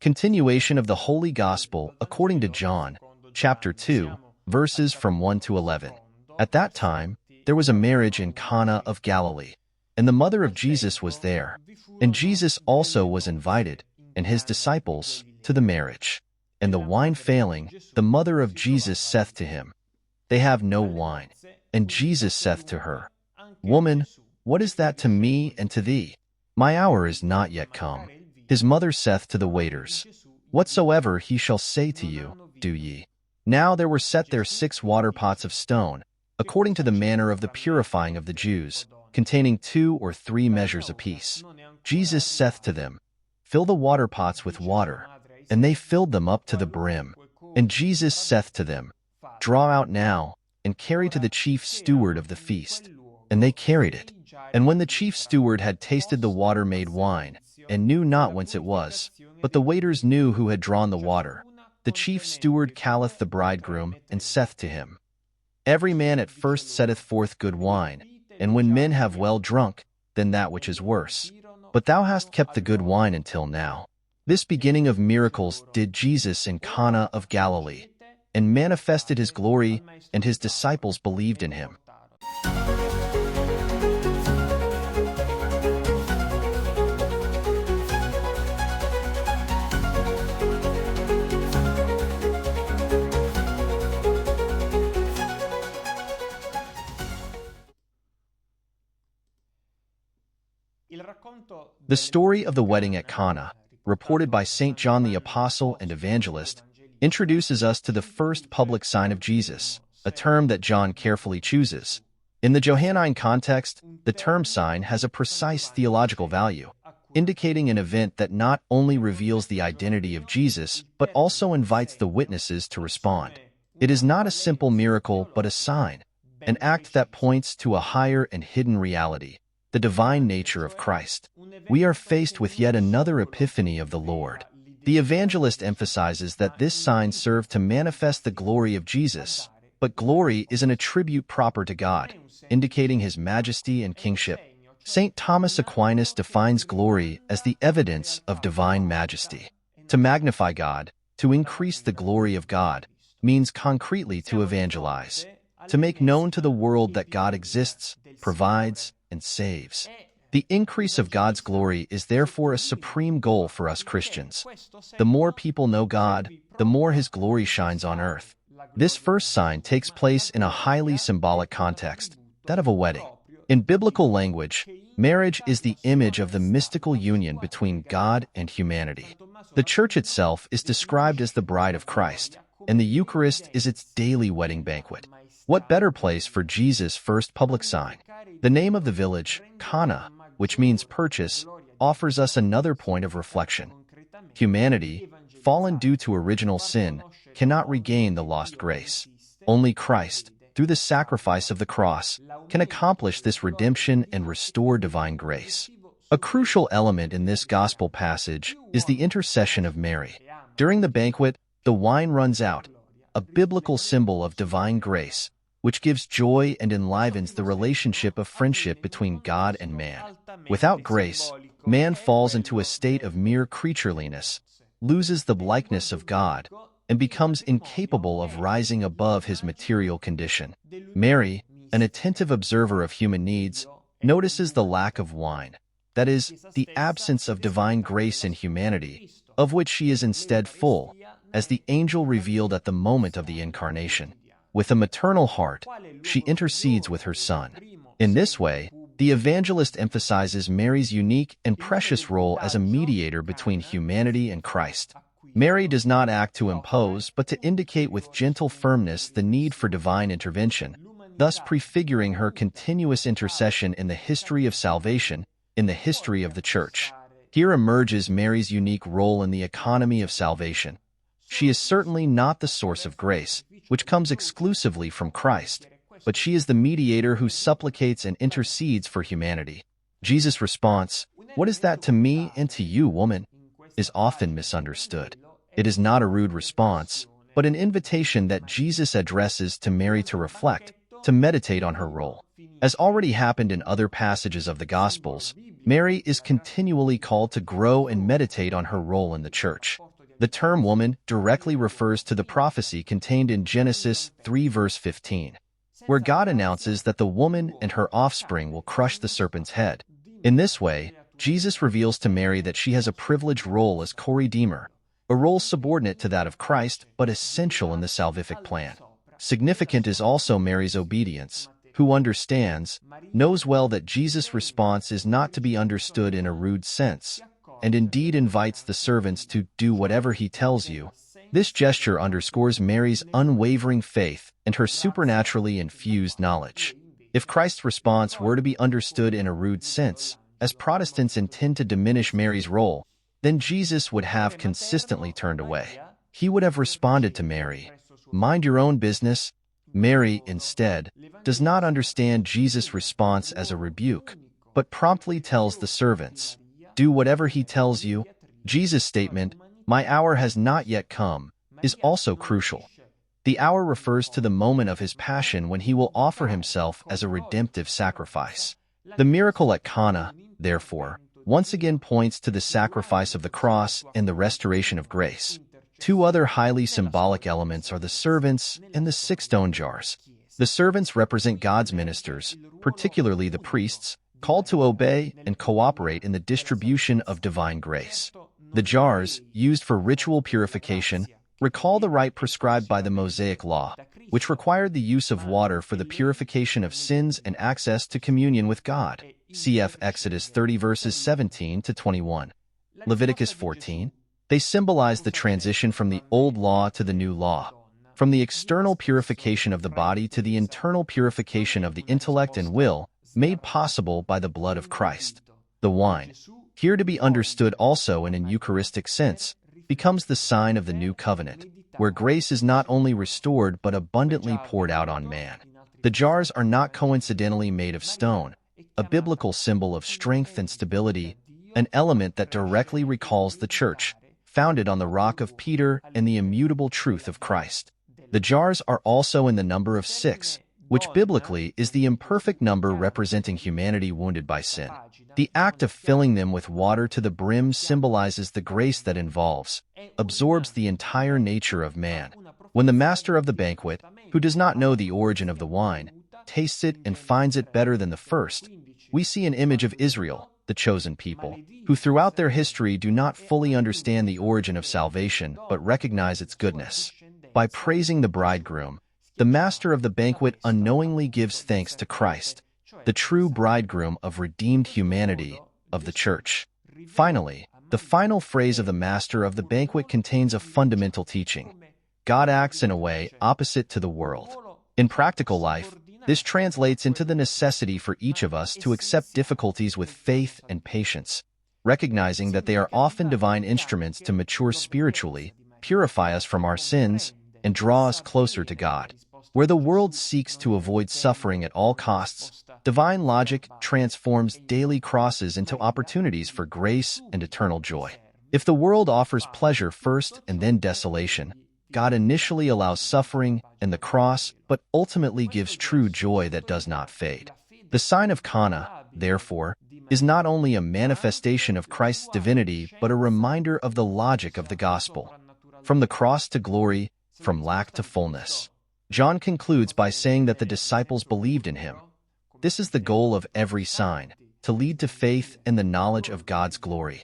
Continuation of the Holy Gospel according to John, chapter 2, verses from 1 to 11. At that time, there was a marriage in Cana of Galilee, and the mother of Jesus was there. And Jesus also was invited, and his disciples, to the marriage. And the wine failing, the mother of Jesus saith to him, They have no wine. And Jesus saith to her, Woman, what is that to me and to thee? My hour is not yet come. His mother saith to the waiters, Whatsoever he shall say to you, do ye. Now there were set there 6 water pots of stone, according to the manner of the purifying of the Jews, containing 2 or 3 measures apiece. Jesus saith to them, Fill the water pots with water. And they filled them up to the brim. And Jesus saith to them, Draw out now, and carry to the chief steward of the feast. And they carried it. And when the chief steward had tasted the water made wine, and knew not whence it was, but the waiters knew who had drawn the water, the chief steward calleth the bridegroom, and saith to him, Every man at first setteth forth good wine, and when men have well drunk, then that which is worse. But thou hast kept the good wine until now. This beginning of miracles did Jesus in Cana of Galilee, and manifested his glory, and his disciples believed in him. The story of the wedding at Cana, reported by St. John the Apostle and Evangelist, introduces us to the first public sign of Jesus, a term that John carefully chooses. In the Johannine context, the term sign has a precise theological value, indicating an event that not only reveals the identity of Jesus, but also invites the witnesses to respond. It is not a simple miracle, but a sign, an act that points to a higher and hidden reality, the divine nature of Christ. We are faced with yet another epiphany of the Lord. The evangelist emphasizes that this sign served to manifest the glory of Jesus, but glory is an attribute proper to God, indicating his majesty and kingship. St. Thomas Aquinas defines glory as the evidence of divine majesty. To magnify God, to increase the glory of God, means concretely to evangelize, to make known to the world that God exists, provides, and saves. The increase of God's glory is therefore a supreme goal for us Christians. The more people know God, the more his glory shines on earth. This first sign takes place in a highly symbolic context, that of a wedding. In biblical language, marriage is the image of the mystical union between God and humanity. The Church itself is described as the bride of Christ, and the Eucharist is its daily wedding banquet. What better place for Jesus' first public sign? The name of the village, Cana, which means purchase, offers us another point of reflection. Humanity, fallen due to original sin, cannot regain the lost grace. Only Christ, through the sacrifice of the cross, can accomplish this redemption and restore divine grace. A crucial element in this gospel passage is the intercession of Mary. During the banquet, the wine runs out, a biblical symbol of divine grace, which gives joy and enlivens the relationship of friendship between God and man. Without grace, man falls into a state of mere creatureliness, loses the likeness of God, and becomes incapable of rising above his material condition. Mary, an attentive observer of human needs, notices the lack of wine, that is, the absence of divine grace in humanity, of which she is instead full, as the angel revealed at the moment of the incarnation. With a maternal heart, she intercedes with her Son. In this way, the evangelist emphasizes Mary's unique and precious role as a mediator between humanity and Christ. Mary does not act to impose, but to indicate with gentle firmness the need for divine intervention, thus prefiguring her continuous intercession in the history of salvation, in the history of the Church. Here emerges Mary's unique role in the economy of salvation. She is certainly not the source of grace, which comes exclusively from Christ, but she is the mediator who supplicates and intercedes for humanity. Jesus' response, "What is that to me and to you, woman?" is often misunderstood. It is not a rude response, but an invitation that Jesus addresses to Mary to reflect, to meditate on her role. As already happened in other passages of the Gospels, Mary is continually called to grow and meditate on her role in the Church. The term woman directly refers to the prophecy contained in Genesis 3 verse 15, where God announces that the woman and her offspring will crush the serpent's head. In this way, Jesus reveals to Mary that she has a privileged role as co-redeemer, a role subordinate to that of Christ but essential in the salvific plan. Significant is also Mary's obedience, who knows well that Jesus' response is not to be understood in a rude sense, and indeed invites the servants to do whatever he tells you. This gesture underscores Mary's unwavering faith and her supernaturally infused knowledge. If Christ's response were to be understood in a rude sense, as Protestants intend to diminish Mary's role, then Jesus would have consistently turned away. He would have responded to Mary, "Mind your own business." Mary, instead, does not understand Jesus' response as a rebuke, but promptly tells the servants, "Do whatever he tells you." Jesus' statement, "My hour has not yet come," is also crucial. The hour refers to the moment of his passion when he will offer himself as a redemptive sacrifice. The miracle at Cana, therefore, once again points to the sacrifice of the cross and the restoration of grace. Two other highly symbolic elements are the servants and the 6 stone jars. The servants represent God's ministers, particularly the priests, called to obey and cooperate in the distribution of divine grace. The jars, used for ritual purification, recall the rite prescribed by the Mosaic Law, which required the use of water for the purification of sins and access to communion with God. Cf. Exodus 30 verses 17 to 21. Leviticus 14. They symbolize the transition from the old law to the new law, from the external purification of the body to the internal purification of the intellect and will, made possible by the blood of Christ. The wine, here to be understood also in an Eucharistic sense, becomes the sign of the new covenant, where grace is not only restored but abundantly poured out on man. The jars are not coincidentally made of stone, a biblical symbol of strength and stability, an element that directly recalls the church, founded on the rock of Peter and the immutable truth of Christ. The jars are also in the number of 6, which biblically is the imperfect number representing humanity wounded by sin. The act of filling them with water to the brim symbolizes the grace that absorbs the entire nature of man. When the master of the banquet, who does not know the origin of the wine, tastes it and finds it better than the first, we see an image of Israel, the chosen people, who throughout their history do not fully understand the origin of salvation but recognize its goodness. By praising the bridegroom, the master of the banquet unknowingly gives thanks to Christ, the true bridegroom of redeemed humanity, of the church. Finally, the final phrase of the master of the banquet contains a fundamental teaching. God acts in a way opposite to the world. In practical life, this translates into the necessity for each of us to accept difficulties with faith and patience, recognizing that they are often divine instruments to mature spiritually, purify us from our sins, and draw us closer to God. Where the world seeks to avoid suffering at all costs, divine logic transforms daily crosses into opportunities for grace and eternal joy. If the world offers pleasure first and then desolation, God initially allows suffering and the cross, but ultimately gives true joy that does not fade. The sign of Cana, therefore, is not only a manifestation of Christ's divinity, but a reminder of the logic of the gospel. From the cross to glory, from lack to fullness. John concludes by saying that the disciples believed in him. This is the goal of every sign, to lead to faith and the knowledge of God's glory.